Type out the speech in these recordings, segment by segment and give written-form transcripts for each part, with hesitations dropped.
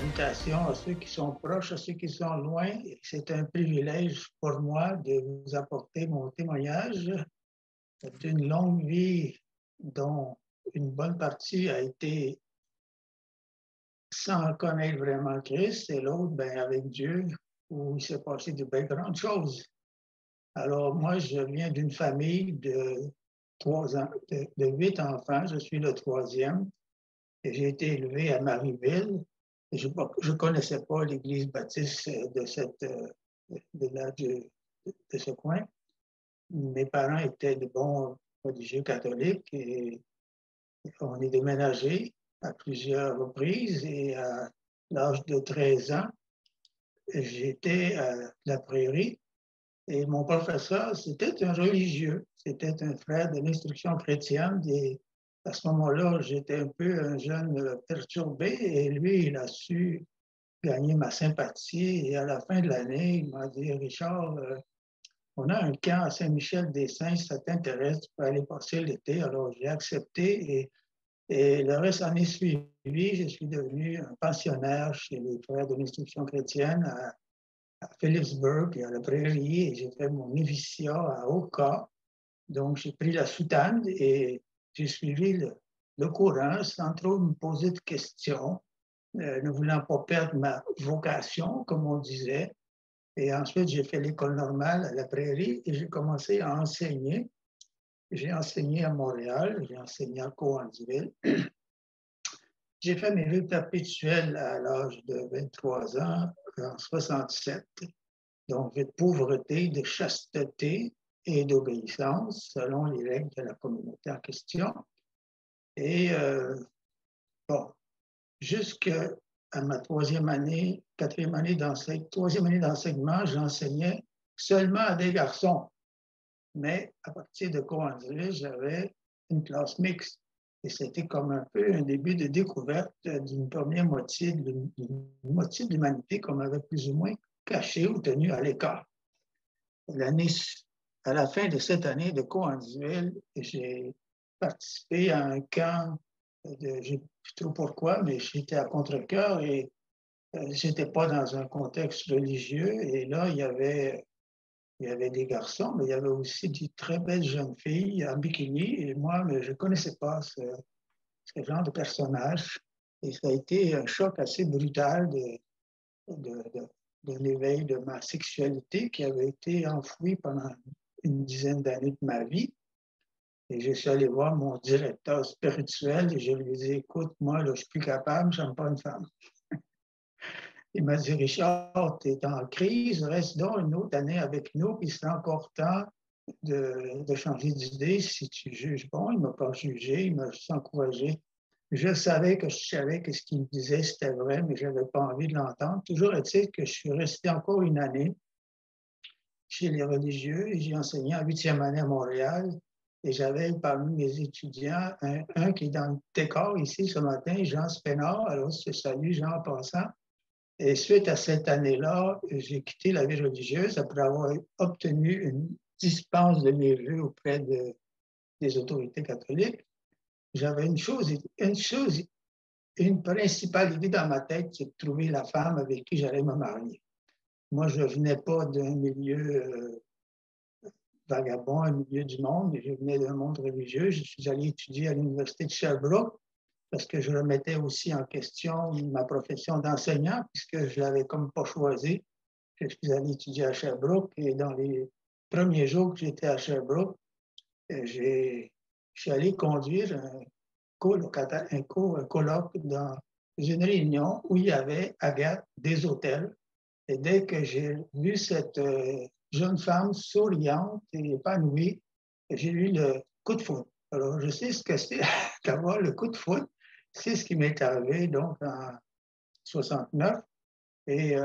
Salutations à ceux qui sont proches, à ceux qui sont loin. C'est un privilège pour moi de vous apporter mon témoignage d'une longue vie dont une bonne partie a été sans connaître vraiment Christ et l'autre, ben, avec Dieu, où il s'est passé de belles grandes choses. Alors moi, je viens d'une famille de 8 enfants. Je suis le troisième et j'ai été élevé à Marieville. Je ne connaissais pas l'Église baptiste de ce coin. Mes parents étaient de bons religieux catholiques et on est déménagé à plusieurs reprises et à l'âge de 13 ans, j'étais à la Prairie et mon professeur, c'était un religieux, c'était un frère de l'instruction chrétienne et à ce moment-là, j'étais un peu un jeune perturbé et lui, il a su gagner ma sympathie. Et à la fin de l'année, il m'a dit, Richard, on a un camp à Saint-Michel-des-Saints, ça t'intéresse, tu peux aller passer l'été. Alors j'ai accepté et le reste en est suivi. Je suis devenu un pensionnaire chez les frères de l'instruction chrétienne à Phillipsburg et à la Prairie et j'ai fait mon noviciat à Oka. Donc j'ai pris la soutane et j'ai suivi le courant sans trop me poser de questions. Ne voulant pas perdre ma vocation, comme on disait. Et ensuite, j'ai fait l'école normale à la Prairie et j'ai commencé à enseigner. J'ai enseigné à Montréal, j'ai enseigné à Cowansville. J'ai fait mes vœux perpétuels à l'âge de 23 ans, en 67. Donc, de pauvreté, de chasteté et d'obéissance, selon les règles de la communauté en question. Et bon, jusqu'à ma troisième année d'enseignement, j'enseignais seulement à des garçons. Mais à partir de Cowansville, j'avais une classe mixte. Et c'était comme un peu un début de découverte d'une première moitié d'une moitié de l'humanité qu'on avait plus ou moins cachée ou tenue à l'écart. À la fin de cette année de Cowansville, j'ai participé à un camp je ne sais trop pourquoi, mais j'étais à contre-cœur et je n'étais pas dans un contexte religieux. Et là, il y avait des garçons, mais il y avait aussi de très belles jeunes filles en bikini. Et moi, je ne connaissais pas ce genre de personnage. Et ça a été un choc assez brutal de, de, de l'éveil de ma sexualité qui avait été enfoui pendant une dizaine d'années de ma vie. Et je suis allé voir mon directeur spirituel et je lui ai dit, écoute, moi, là, je ne suis plus capable, je n'aime pas une femme. Il m'a dit, Richard, tu es en crise, reste donc une autre année avec nous, puis c'est encore temps de changer d'idée si tu juges bon. Il ne m'a pas jugé, il m'a juste encouragé. Je savais que ce qu'il me disait, c'était vrai, mais je n'avais pas envie de l'entendre. Toujours est-il que je suis resté encore une année chez les religieux et j'ai enseigné en 8e année à Montréal. Et j'avais parmi mes étudiants un qui est dans le décor ici ce matin, Jean Spénard. Alors, je salue Jean en passant. Et suite à cette année-là, j'ai quitté la vie religieuse après avoir obtenu une dispense de mes vœux auprès des autorités catholiques. J'avais une principale idée dans ma tête, c'est de trouver la femme avec qui j'allais me marier. Moi, je ne venais pas d'un milieu vagabond, un milieu du monde, je venais d'un monde religieux. Je suis allé étudier à l'Université de Sherbrooke parce que je remettais aussi en question ma profession d'enseignant, puisque je ne l'avais comme pas choisi. Je suis allé étudier à Sherbrooke et dans les premiers jours que j'étais à Sherbrooke, je suis allé conduire un colloque dans une réunion où il y avait, Agathe, des hôtels. Et dès que j'ai vu cette jeune femme souriante et épanouie, j'ai eu le coup de foudre. Alors, je sais ce que c'est d'avoir le coup de foudre. C'est ce qui m'est arrivé donc en 69. Et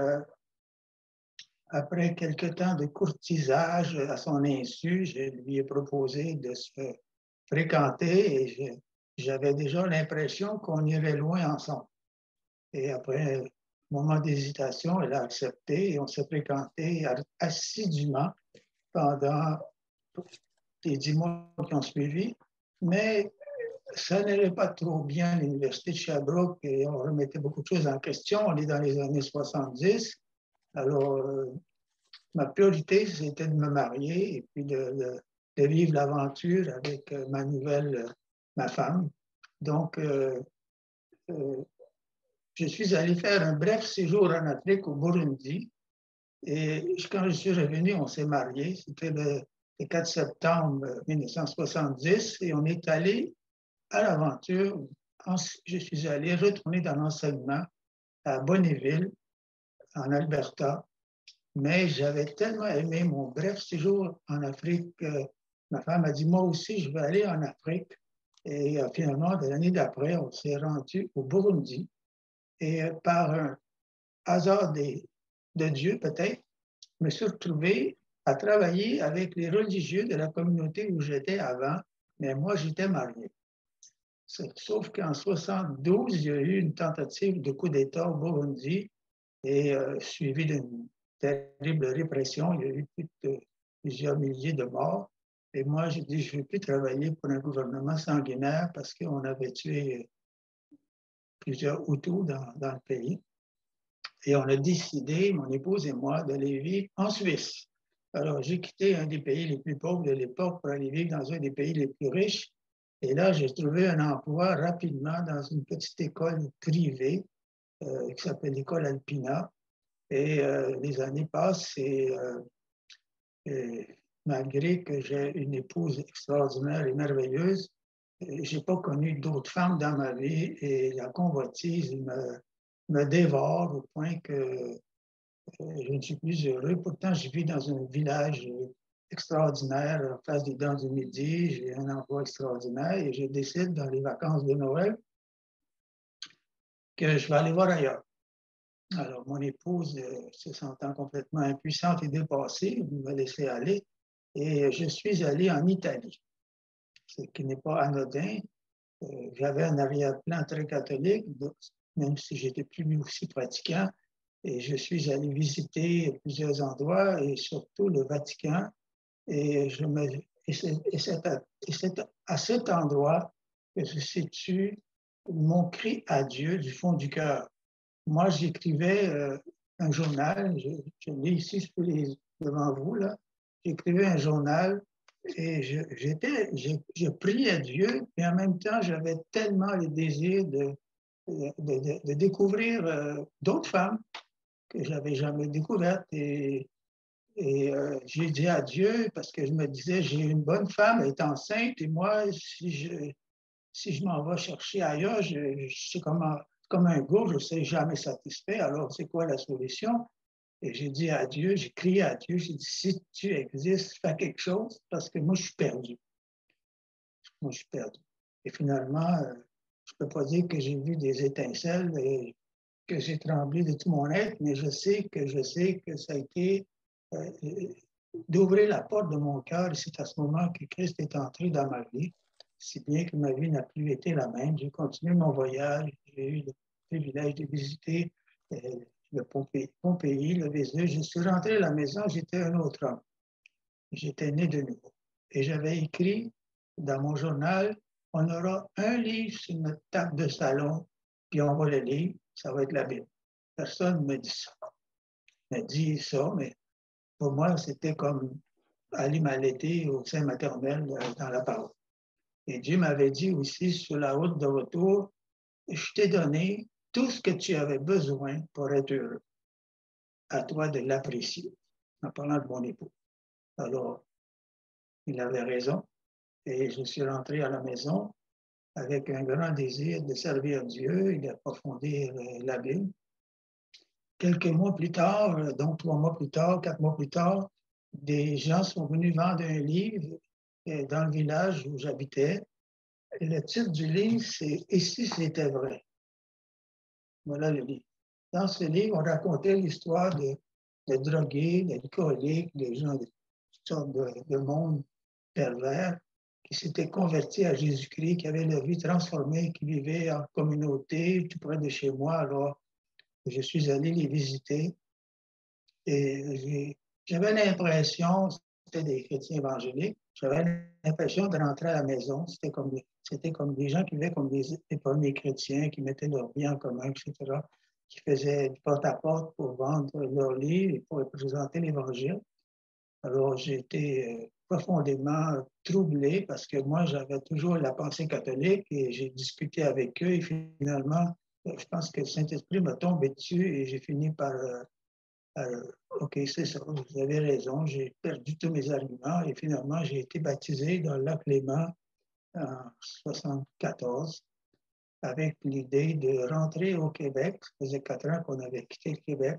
après quelques temps de courtisage à son insu, je lui ai proposé de se fréquenter et j'avais déjà l'impression qu'on irait loin ensemble. Et après un moment d'hésitation, elle a accepté et on s'est fréquenté assidûment pendant les 10 mois qui ont suivi. Mais ça n'allait pas trop bien à l'Université de Sherbrooke et on remettait beaucoup de choses en question. On est dans les années 70. Alors, ma priorité, c'était de me marier et puis de vivre l'aventure avec ma nouvelle, ma femme. Donc, je suis allé faire un bref séjour en Afrique, au Burundi. Et quand je suis revenu, on s'est mariés. C'était le 4 septembre 1970 et on est allé à l'aventure. Je suis allé retourner dans l'enseignement à Bonnéville, en Alberta. Mais j'avais tellement aimé mon bref séjour en Afrique que ma femme a dit, moi aussi, je vais aller en Afrique. Et finalement, l'année d'après, on s'est rendu au Burundi. Et par un hasard de Dieu, peut-être, je me suis retrouvé à travailler avec les religieux de la communauté où j'étais avant, mais moi, j'étais marié. Sauf qu'en 72, il y a eu une tentative de coup d'État au Burundi et suivi d'une terrible répression. Il y a eu plusieurs milliers de morts. Et moi, j'ai dit, je ne veux plus travailler pour un gouvernement sanguinaire parce qu'on avait tué plusieurs Hutus dans le pays. Et on a décidé, mon épouse et moi, d'aller vivre en Suisse. Alors, j'ai quitté un des pays les plus pauvres de l'époque pour aller vivre dans un des pays les plus riches. Et là, j'ai trouvé un emploi rapidement dans une petite école privée qui s'appelle l'École Alpina. Et les années passent et malgré que j'ai une épouse extraordinaire et merveilleuse, je n'ai pas connu d'autres femmes dans ma vie et la convoitise me dévore au point que je ne suis plus heureux. Pourtant, je vis dans un village extraordinaire en face des Dents du Midi. J'ai un emploi extraordinaire et je décide dans les vacances de Noël que je vais aller voir ailleurs. Alors, mon épouse, se sentant complètement impuissante et dépassée, m'a laissé aller et je suis allé en Italie, ce qui n'est pas anodin. J'avais un arrière-plan très catholique, même si j'étais plus aussi pratiquant. Et je suis allé visiter plusieurs endroits et surtout le Vatican. Et, c'est à cet endroit que se situe mon cri à Dieu du fond du cœur. Moi, j'écrivais un journal, je l'ai ici devant vous, là. J'écrivais un journal et je priais Dieu, mais en même temps, j'avais tellement le désir de découvrir d'autres femmes que je n'avais jamais découvertes. Et j'ai dit à Dieu, parce que je me disais, j'ai une bonne femme, elle est enceinte, et moi, si je m'en vais chercher ailleurs, c'est comme un goût, je ne serai jamais satisfait. Alors, c'est quoi la solution? Et j'ai dit à Dieu, j'ai crié à Dieu, j'ai dit, si tu existes, fais quelque chose, parce que moi, je suis perdu. Moi, je suis perdu. Et finalement, je ne peux pas dire que j'ai vu des étincelles et que j'ai tremblé de tout mon être, mais je sais que ça a été euh, d'ouvrir la porte de mon cœur. Et c'est à ce moment que Christ est entré dans ma vie, si bien que ma vie n'a plus été la même. J'ai continué mon voyage. J'ai eu le privilège de visiter euh, le Pompéi, le Vésuve. Je suis rentré à la maison, j'étais un autre homme. J'étais né de nouveau. Et j'avais écrit dans mon journal, on aura un livre sur notre table de salon, puis on va le lire, ça va être la Bible. Personne ne me dit ça. Me dit ça, mais pour moi, c'était comme aller m'allaiter au sein maternel dans la parole. Et Dieu m'avait dit aussi, sur la route de retour, je t'ai donné tout ce que tu avais besoin pour être heureux. À toi de l'apprécier, en parlant de mon époux. Alors, il avait raison. Et je suis rentré à la maison avec un grand désir de servir Dieu et d'approfondir la Bible. Quelques mois plus tard, donc 3 mois plus tard, 4 mois plus tard, des gens sont venus vendre un livre dans le village où j'habitais. Et le titre du livre, c'est Et si c'était vrai? Voilà le livre. Dans ce livre, on racontait l'histoire de drogués, d'alcooliques, de gens de toutes sortes de monde pervers qui s'étaient convertis à Jésus-Christ, qui avaient leur vie transformée, qui vivaient en communauté tout près de chez moi. Alors, je suis allé les visiter et j'avais l'impression, c'était des chrétiens évangéliques. J'avais l'impression de rentrer à la maison. C'était comme des gens qui vivaient comme des premiers chrétiens, qui mettaient leur vie en commun, etc., qui faisaient du porte-à-porte pour vendre leurs livres et pour présenter l'Évangile. Alors, j'ai été profondément troublé parce que moi, j'avais toujours la pensée catholique et j'ai discuté avec eux et finalement, je pense que le Saint-Esprit m'a tombé dessus et j'ai fini par OK, c'est ça, vous avez raison, j'ai perdu tous mes arguments et finalement, j'ai été baptisé dans le lac Léman en 1974 avec l'idée de rentrer au Québec. Ça faisait 4 ans qu'on avait quitté le Québec.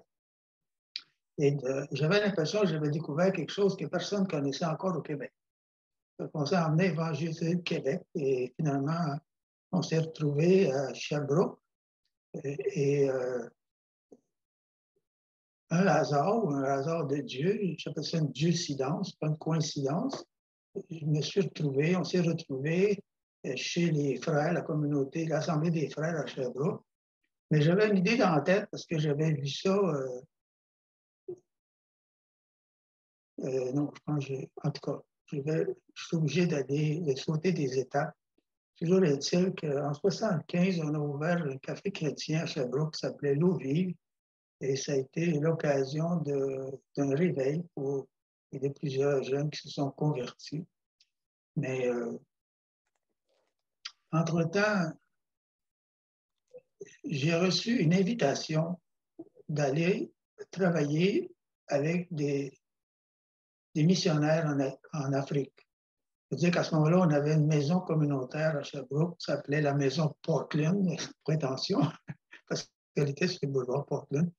Et j'avais l'impression que j'avais découvert quelque chose que personne ne connaissait encore au Québec. Donc, on s'est emmené évangéliser le Québec et finalement, on s'est retrouvé à Sherbrooke. Et un hasard ou un hasard de Dieu, j'appelle ça une Dieu-cidence, pas une coïncidence. Je me suis retrouvé, on s'est retrouvé chez les frères, la communauté, l'Assemblée des frères à Sherbrooke. Mais j'avais une idée dans la tête parce que j'avais vu ça. Non, je pense que en tout cas, je suis obligé de sauter des étapes. Toujours est-il qu'en 1975, on a ouvert un café chrétien à Sherbrooke qui s'appelait L'eau vive. Et ça a été l'occasion d'un réveil pour plusieurs jeunes qui se sont convertis. Mais entre-temps, j'ai reçu une invitation d'aller travailler avec des missionnaires en Afrique. C'est-à-dire qu'à ce moment-là, on avait une maison communautaire à Sherbrooke qui s'appelait la maison Portland, prétention, parce qu'elle était sur le boulevard Portland.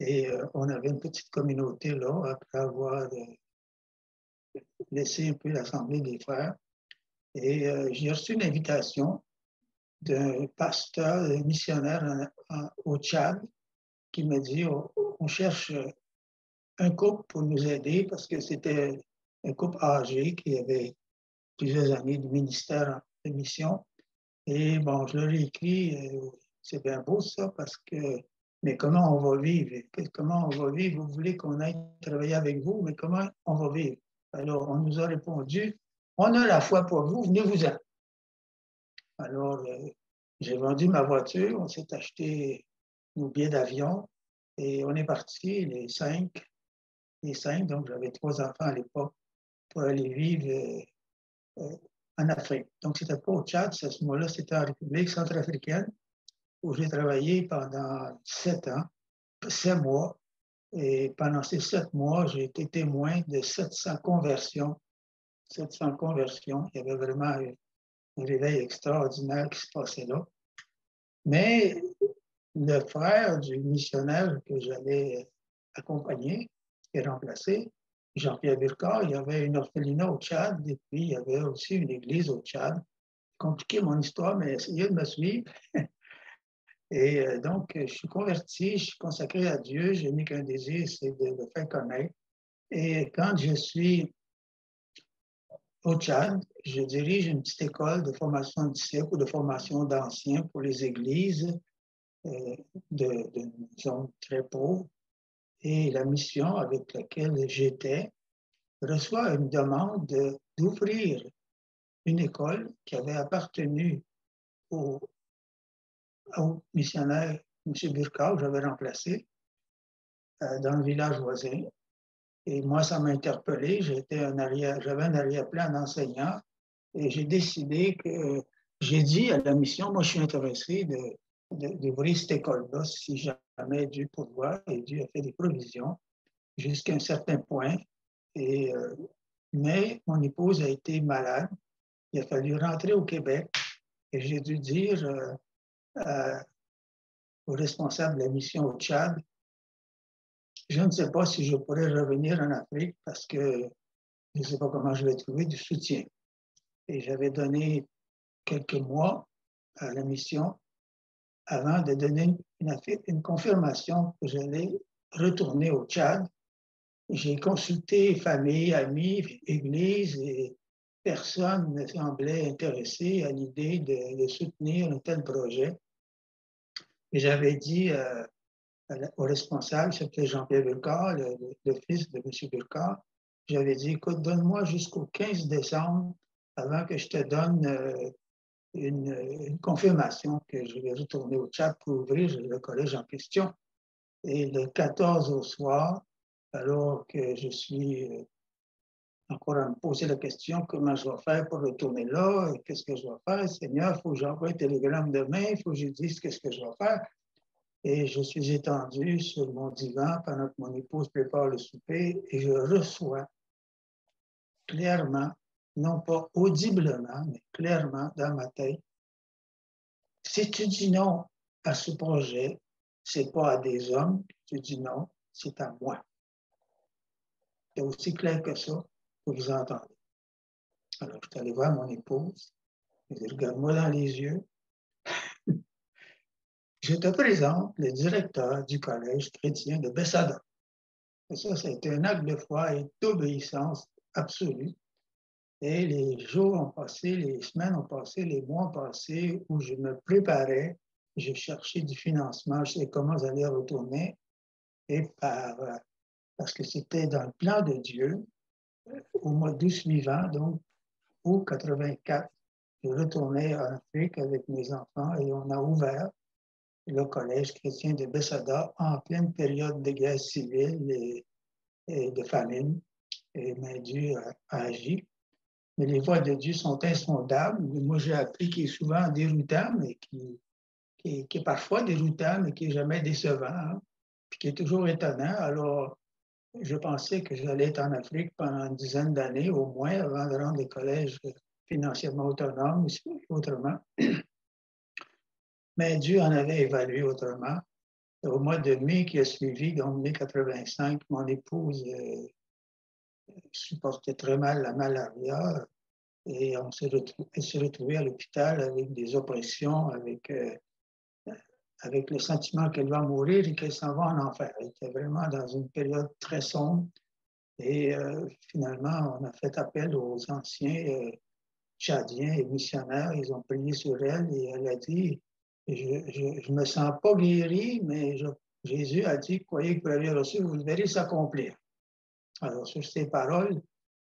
Et on avait une petite communauté là, après avoir laissé un peu l'Assemblée des frères. Et j'ai reçu une invitation d'un pasteur missionnaire au Tchad qui m'a dit on cherche un couple pour nous aider parce que c'était un couple âgé qui avait plusieurs années de ministère de mission. Et bon, je leur ai écrit c'est bien beau ça parce que mais comment on va vivre? Comment on va vivre? Vous voulez qu'on aille travailler avec vous, mais comment on va vivre? Alors, on nous a répondu, on a la foi pour vous, venez-vous-en. Alors, j'ai vendu ma voiture, on s'est acheté nos billets d'avion et on est partis, les cinq, donc j'avais 3 enfants à l'époque, pour aller vivre en Afrique. Donc, c'était pas au Tchad, à ce moment-là, c'était en République centrafricaine, où j'ai travaillé pendant 7 ans, 7 mois. Et pendant ces 7 mois, j'ai été témoin de 700 conversions. 700 conversions. Il y avait vraiment un réveil extraordinaire qui se passait là. Mais le frère du missionnaire que j'allais accompagner, qui est remplacé, Jean-Pierre Burcard, il y avait une orphelinat au Tchad et puis il y avait aussi une église au Tchad. Compliqué mon histoire, mais essayez de me suivre. Et donc, je suis converti, je suis consacré à Dieu, je n'ai qu'un désir, c'est de le faire connaître. Et quand je suis au Tchad, je dirige une petite école de formation de disciples ou de formation d'anciens pour les églises d'une zone très pauvre. Et la mission avec laquelle j'étais reçoit une demande d'ouvrir une école qui avait appartenu au missionnaire M. Burka, que j'avais remplacé, dans le village voisin. Et moi, ça m'a interpellé. J'avais un arrière-plan d'enseignant et j'ai décidé que j'ai dit à la mission, moi, je suis intéressé d'ouvrir cette école-là si jamais Dieu pourvoit. Et Dieu a fait des provisions jusqu'à un certain point. Et, mais mon épouse a été malade. Il a fallu rentrer au Québec et j'ai dû dire au responsable de la mission au Tchad, je ne sais pas si je pourrais revenir en Afrique parce que je ne sais pas comment je vais trouver du soutien. Et j'avais donné quelques mois à la mission avant de donner une confirmation que j'allais retourner au Tchad. J'ai consulté famille, amis, église et personne ne semblait intéressé à l'idée de soutenir un tel projet. Et j'avais dit au responsable, c'était Jean-Pierre Burcard, le fils de M. Burcard, j'avais dit, écoute, donne-moi jusqu'au 15 décembre avant que je te donne une confirmation que je vais retourner au Tchad pour ouvrir le collège en question. Et le 14 au soir, alors que je suis encore à me poser la question comment je vais faire pour retourner là, qu'est-ce que je vais faire, Seigneur, il faut que j'envoie un télégramme demain, il faut que je dise qu'est-ce que je vais faire. Et je suis étendu sur mon divan pendant que mon épouse prépare le souper et je reçois clairement, non pas audiblement, mais clairement dans ma tête, si tu dis non à ce projet, c'est pas à des hommes que tu dis non, c'est à moi. C'est aussi clair que ça que vous entendez. Alors, je suis allé voir mon épouse, je lui ai dit, regarde-moi dans les yeux. Je te présente le directeur du collège chrétien de Bessada. Et ça a été un acte de foi et d'obéissance absolue. Et les jours ont passé, les semaines ont passé, les mois ont passé où je me préparais, je cherchais du financement, je savais comment j'allais retourner. Et parce que c'était dans le plan de Dieu, au mois d'août suivant, donc août 84, je retournais en Afrique avec mes enfants et on a ouvert le collège chrétien de Bessada en pleine période de guerre civile et de famine. Et Dieu a agi. Mais les voies de Dieu sont insondables. Moi, j'ai appris qu'il est souvent déroutant, mais qui est parfois déroutant, mais qui n'est jamais décevant, hein, puis qui est toujours étonnant. Alors, je pensais que j'allais être en Afrique pendant une dizaine d'années au moins avant de rendre le collège financièrement autonome, autrement. Mais Dieu en avait évalué autrement. Au mois de mai qui a suivi, donc mai 85, mon épouse supportait très mal la malaria et elle s'est retrouvée à l'hôpital avec des oppressions, avec le sentiment qu'elle va mourir et qu'elle s'en va en enfer. Elle était vraiment dans une période très sombre. Et finalement, on a fait appel aux anciens tchadiens et missionnaires. Ils ont prié sur elle et elle a dit, je me sens pas guéri, mais Jésus a dit, croyez que vous l'avez reçu, vous le verrez s'accomplir. Alors, sur ces paroles,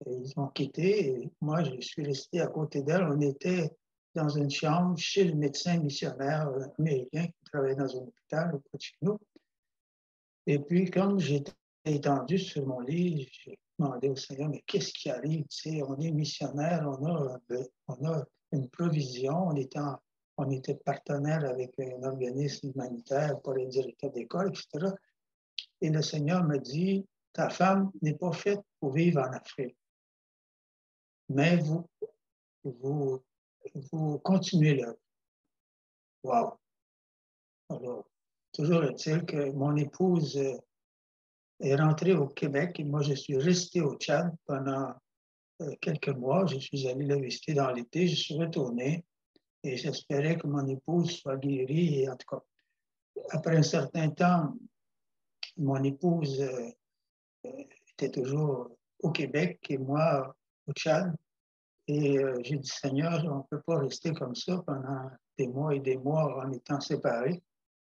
ils ont quitté et moi, je suis resté à côté d'elle. On était dans une chambre chez le médecin missionnaire américain qui travaillait dans un hôpital au près de chez nous. Et puis, comme j'étais étendu sur mon lit, j'ai demandé au Seigneur, mais qu'est-ce qui arrive? Tu sais, on est missionnaire, on a une provision, on était partenaire avec un organisme humanitaire pour les directeurs d'école, etc. Et le Seigneur me dit, ta femme n'est pas faite pour vivre en Afrique, mais vous, vous continuez là. Wow! Alors, toujours est-il que mon épouse est rentrée au Québec et moi, je suis resté au Tchad pendant quelques mois. Je suis allé le visiter dans l'été, je suis retourné et j'espérais que mon épouse soit guérie. Et en tout cas, après un certain temps, mon épouse était toujours au Québec et moi au Tchad. Et j'ai dit, Seigneur, on ne peut pas rester comme ça pendant des mois et des mois en étant séparés.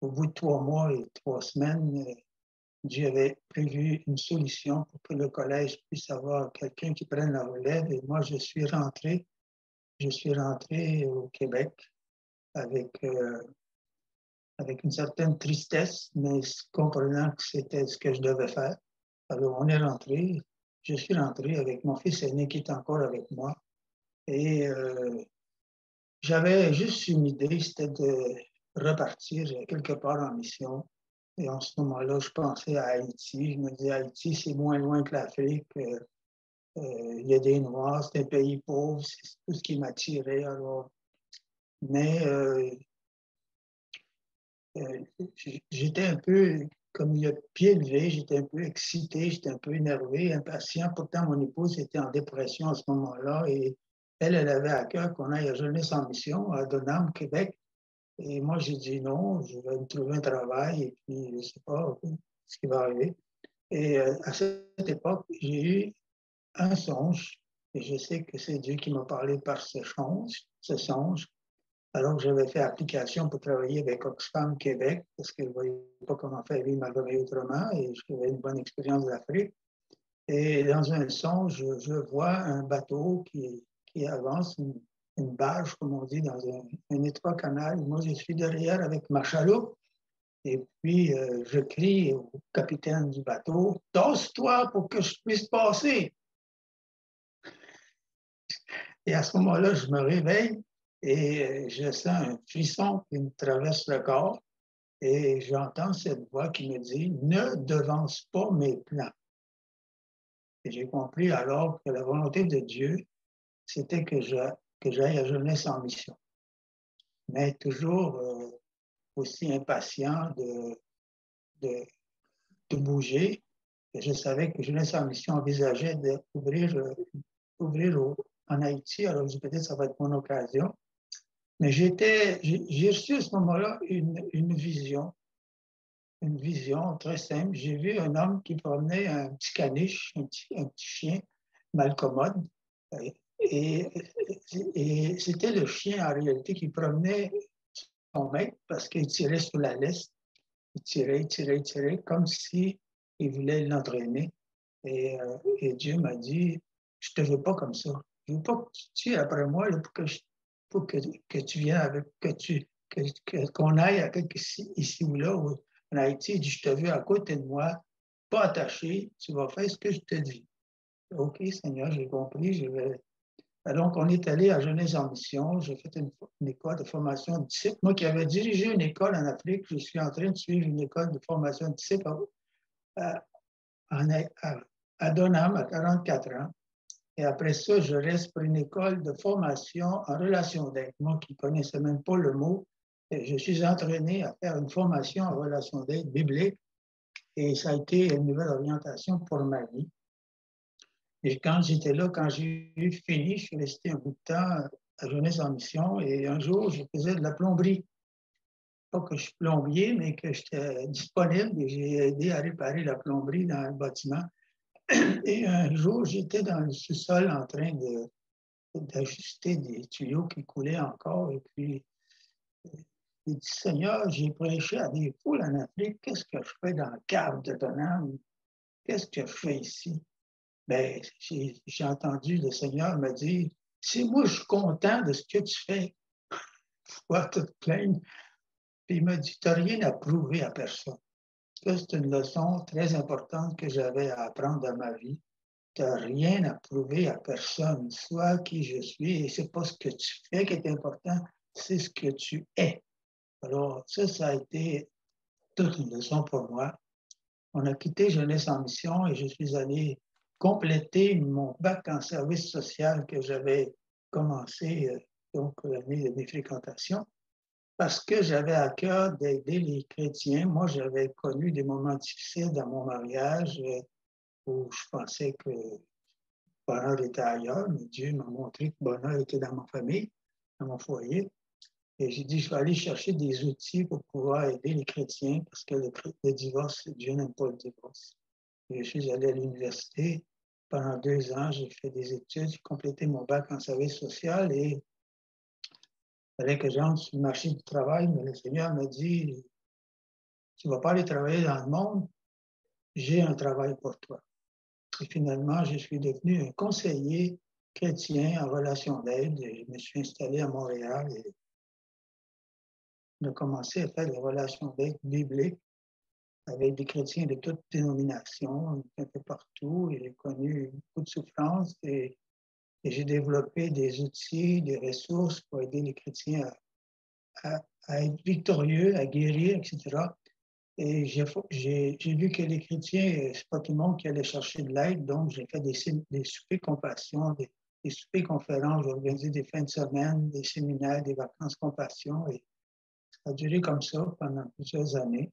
Au bout de 3 mois et 3 semaines, Dieu avait prévu une solution pour que le collège puisse avoir quelqu'un qui prenne la relève. Et moi, je suis rentré au Québec avec, avec une certaine tristesse, mais comprenant que c'était ce que je devais faire. Alors, on est rentré. Je suis rentré avec mon fils aîné qui est encore avec moi. Et j'avais juste une idée, c'était de repartir quelque part en mission. Et en ce moment-là, je pensais à Haïti. Je me disais, Haïti, c'est moins loin que l'Afrique. Il y a des Noirs, c'est un pays pauvre, c'est tout ce qui m'attirait. Alors. Mais j'étais un peu, comme il y a pied levé, j'étais un peu excité, j'étais un peu énervé, impatient. Pourtant, mon épouse était en dépression à ce moment-là et elle avait à cœur qu'on aille à Jeunesse en mission à Donham, Québec. Et moi, j'ai dit non, je vais me trouver un travail et puis je ne sais pas ce qui va arriver. Et à cette époque, j'ai eu un songe, et je sais que c'est Dieu qui m'a parlé par ce songe, alors que j'avais fait application pour travailler avec Oxfam Québec, parce que je ne voyais pas comment faire vivre ma vie autrement, et j'avais une bonne expérience d'Afrique. Et dans un songe, je vois un bateau qui avance, une barge, comme on dit, dans un étroit canal. Moi, je suis derrière avec ma chaloupe. Et puis, je crie au capitaine du bateau, tasse-toi pour que je puisse passer. Et à ce moment-là, je me réveille et je sens un frisson qui me traverse le corps et j'entends cette voix qui me dit, ne devance pas mes plans. Et j'ai compris alors que la volonté de Dieu, c'était que j'aille à Jeunesse en mission. Mais toujours aussi impatient de, de bouger. Et je savais que Jeunesse en mission envisageait d'ouvrir en Haïti. Alors, je peut-être ça va être mon occasion. Mais j'ai reçu à ce moment-là une vision très simple. J'ai vu un homme qui promenait un petit caniche, un petit chien malcommode. Et, et c'était le chien, en réalité, qui promenait son maître parce qu'il tirait sur la laisse. Il tirait, comme si il voulait l'entraîner. Et Dieu m'a dit, je te veux pas comme ça. Je veux pas que tu tires après moi là, pour que tu viennes avec, qu'on aille avec ici ou là, ou en Haïti. Il dit, je te veux à côté de moi, pas attaché, tu vas faire ce que je te dis. OK, Seigneur, j'ai compris, je vais. Donc, on est allé à Jeunesse en mission. J'ai fait une école de formation de disciples. Moi qui avais dirigé une école en Afrique, je suis en train de suivre une école de formation de disciples à, à Donham à 44 ans. Et après ça, je reste pour une école de formation en relation d'aide. Moi qui ne connaissais même pas le mot, je suis entraîné à faire une formation en relation d'aide biblique. Et ça a été une nouvelle orientation pour ma vie. Et quand j'étais là, quand j'ai fini, je suis resté un bout de temps à Jeunesse en mission. Et un jour, je faisais de la plomberie. Pas que je suis plombier, mais que j'étais disponible et j'ai aidé à réparer la plomberie dans le bâtiment. Et un jour, j'étais dans le sous-sol en train d'ajuster des tuyaux qui coulaient encore. Et puis, j'ai dit, Seigneur, j'ai prêché à des foules en Afrique. Qu'est-ce que je fais dans le cave de Donham? Qu'est-ce que je fais ici? Bien, j'ai entendu le Seigneur me dire, si moi je suis content de ce que tu fais, pourquoi te plaindre? Puis il m'a dit, tu n'as rien à prouver à personne. Ça, c'est une leçon très importante que j'avais à apprendre dans ma vie. Tu n'as rien à prouver à personne. Sois qui je suis, et ce n'est pas ce que tu fais qui est important, c'est ce que tu es. Alors, ça a été toute une leçon pour moi. On a quitté Jeunesse en mission et je suis allé compléter mon bac en service social que j'avais commencé donc l'année de mes fréquentations parce que j'avais à cœur d'aider les chrétiens. Moi, j'avais connu des moments difficiles dans mon mariage où je pensais que le bonheur était ailleurs, mais Dieu m'a montré que le bonheur était dans ma famille, dans mon foyer. Et j'ai dit, je vais aller chercher des outils pour pouvoir aider les chrétiens parce que le divorce, Dieu n'aime pas le divorce. Et je suis allé à l'université. Pendant 2 ans, j'ai fait des études, j'ai complété mon bac en service social et il fallait que j'entre sur le marché du travail, mais le Seigneur m'a dit, tu ne vas pas aller travailler dans le monde, j'ai un travail pour toi. Et finalement, je suis devenu un conseiller chrétien en relation d'aide et je me suis installé à Montréal et on a commencé à faire des relations d'aide bibliques avec des chrétiens de toutes dénominations, un peu partout, et j'ai connu beaucoup de souffrances et j'ai développé des outils, des ressources pour aider les chrétiens à être victorieux, à guérir, etc. Et j'ai vu que les chrétiens, c'est pas tout le monde qui allait chercher de l'aide, donc j'ai fait des soupers compassion, des soupers conférences, j'ai organisé des fins de semaine, des séminaires, des vacances compassion, et ça a duré comme ça pendant plusieurs années.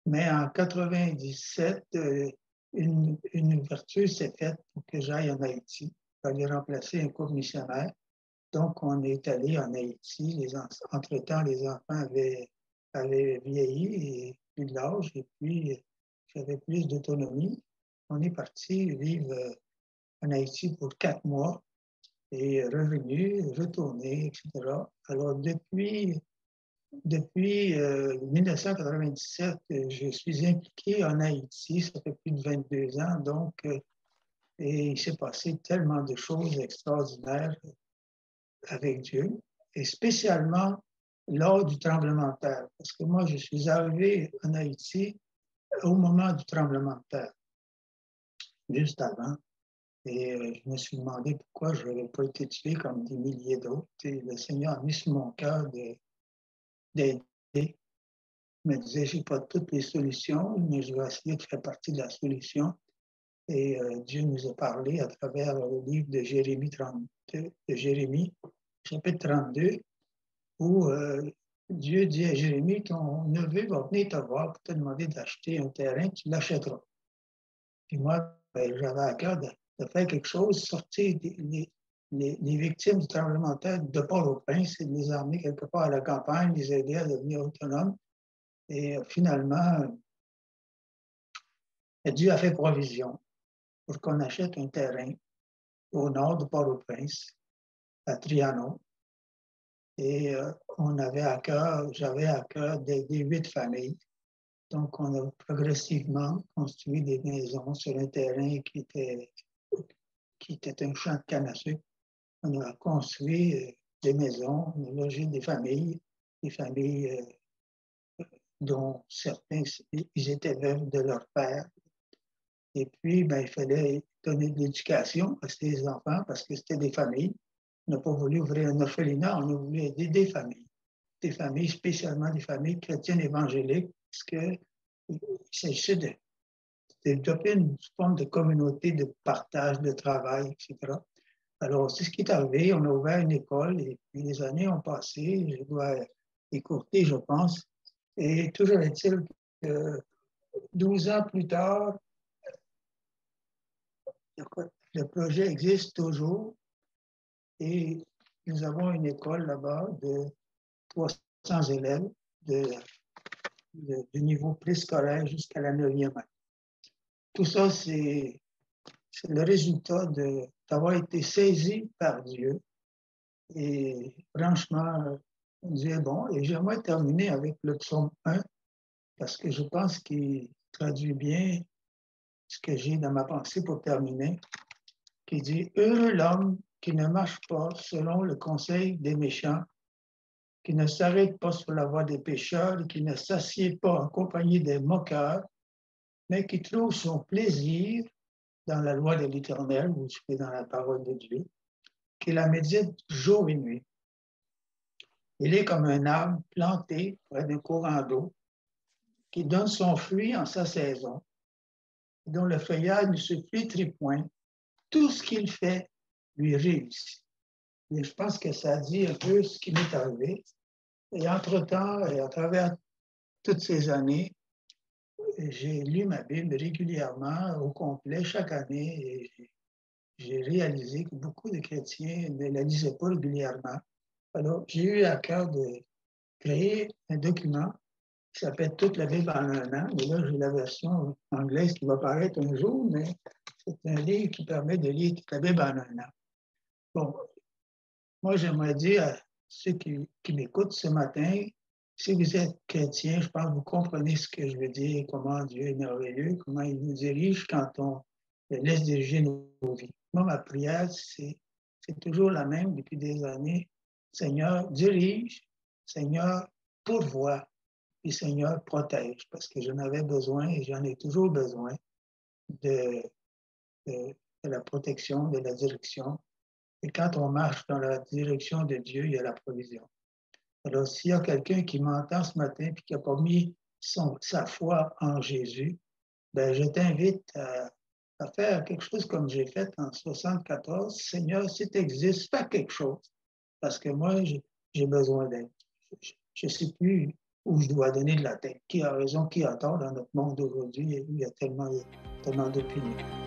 Mais en 97, une ouverture s'est faite pour que j'aille en Haïti. Il fallait remplacer un cours missionnaire. Donc, on est allé en Haïti. Entre-temps, les enfants avaient vieilli et plus de l'âge, et puis j'avais plus d'autonomie. On est parti vivre en Haïti pour 4 mois et revenu, retourné, etc. Alors, depuis Depuis 1997, je suis impliqué en Haïti, ça fait plus de 22 ans, donc, et il s'est passé tellement de choses extraordinaires avec Dieu, et spécialement lors du tremblement de terre, parce que moi, je suis arrivé en Haïti au moment du tremblement de terre, juste avant, et je me suis demandé pourquoi je n'avais pas été tué comme des milliers d'autres, et le Seigneur a mis sur mon cœur d'aider. Il me disait, je n'ai pas toutes les solutions, mais je vais essayer de faire partie de la solution. Et Dieu nous a parlé à travers le livre de Jérémie, chapitre 32, où Dieu dit à Jérémie, ton neveu va venir te voir pour te demander d'acheter un terrain, tu l'achèteras. Puis moi, j'avais à cœur de faire quelque chose, sortir les victimes du tremblement de terre de Port-au-Prince et de les emmener quelque part à la campagne, les aider à devenir autonomes. Et finalement, Dieu a fait provision pour qu'on achète un terrain au nord de Port-au-Prince, à Trianon. Et j'avais à cœur d'aider 8 familles. Donc, on a progressivement construit des maisons sur un terrain qui était un champ de canne à sucre. On a construit des maisons, on a logé des familles dont certains, ils étaient veufs de leur père. Et puis, il fallait donner de l'éducation à ces enfants parce que c'était des familles. On n'a pas voulu ouvrir un orphelinat, on a voulu aider des familles, spécialement des familles chrétiennes évangéliques, parce qu'il s'agissait de développer une forme de communauté de partage, de travail, etc. Alors, c'est ce qui est arrivé. On a ouvert une école et puis les années ont passé. Je dois écourter, je pense. Et toujours est-il que 12 ans plus tard, le projet existe toujours et nous avons une école là-bas de 300 élèves du niveau préscolaire jusqu'à la 9e année. Tout ça, c'est le résultat d'avoir été saisi par Dieu. Et franchement, Dieu est bon. Et j'aimerais terminer avec le psaume 1 parce que je pense qu'il traduit bien ce que j'ai dans ma pensée pour terminer, qui dit « Heureux l'homme qui ne marche pas selon le conseil des méchants, qui ne s'arrête pas sur la voie des pécheurs et qui ne s'assied pas en compagnie des moqueurs, mais qui trouve son plaisir dans la loi de l'Éternel, ou dans la parole de Dieu, qui la médite jour et nuit. Il est comme un arbre planté près d'un courant d'eau, qui donne son fruit en sa saison, dont le feuillage ne se flétrit point. Tout ce qu'il fait lui réussit. » Et je pense que ça dit un peu ce qui m'est arrivé. Et entre-temps, et à travers toutes ces années, j'ai lu ma Bible régulièrement, au complet, chaque année, et j'ai réalisé que beaucoup de chrétiens ne la lisaient pas régulièrement. Alors, j'ai eu à cœur de créer un document qui s'appelle « Toute la Bible en un an ». Et là, j'ai la version anglaise qui va paraître un jour, mais c'est un livre qui permet de lire toute la Bible en un an. Bon, moi, j'aimerais dire à ceux qui m'écoutent ce matin, si vous êtes chrétien, je pense que vous comprenez ce que je veux dire, comment Dieu est merveilleux, comment il nous dirige quand on le laisse diriger nos vies. Moi, ma prière, c'est toujours la même depuis des années. Seigneur, dirige, Seigneur, pourvoie, et Seigneur, protège, parce que j'en avais besoin et j'en ai toujours besoin de la protection, de la direction. Et quand on marche dans la direction de Dieu, il y a la provision. Alors, s'il y a quelqu'un qui m'entend ce matin et qui n'a pas mis sa foi en Jésus, je t'invite à faire quelque chose comme j'ai fait en 1974. Seigneur, si tu existes, fais quelque chose. Parce que moi, j'ai besoin d'aide. Je ne sais plus où je dois donner de la tête. Qui a raison, qui a tort dans notre monde d'aujourd'hui? Il y a tellement d'opinions.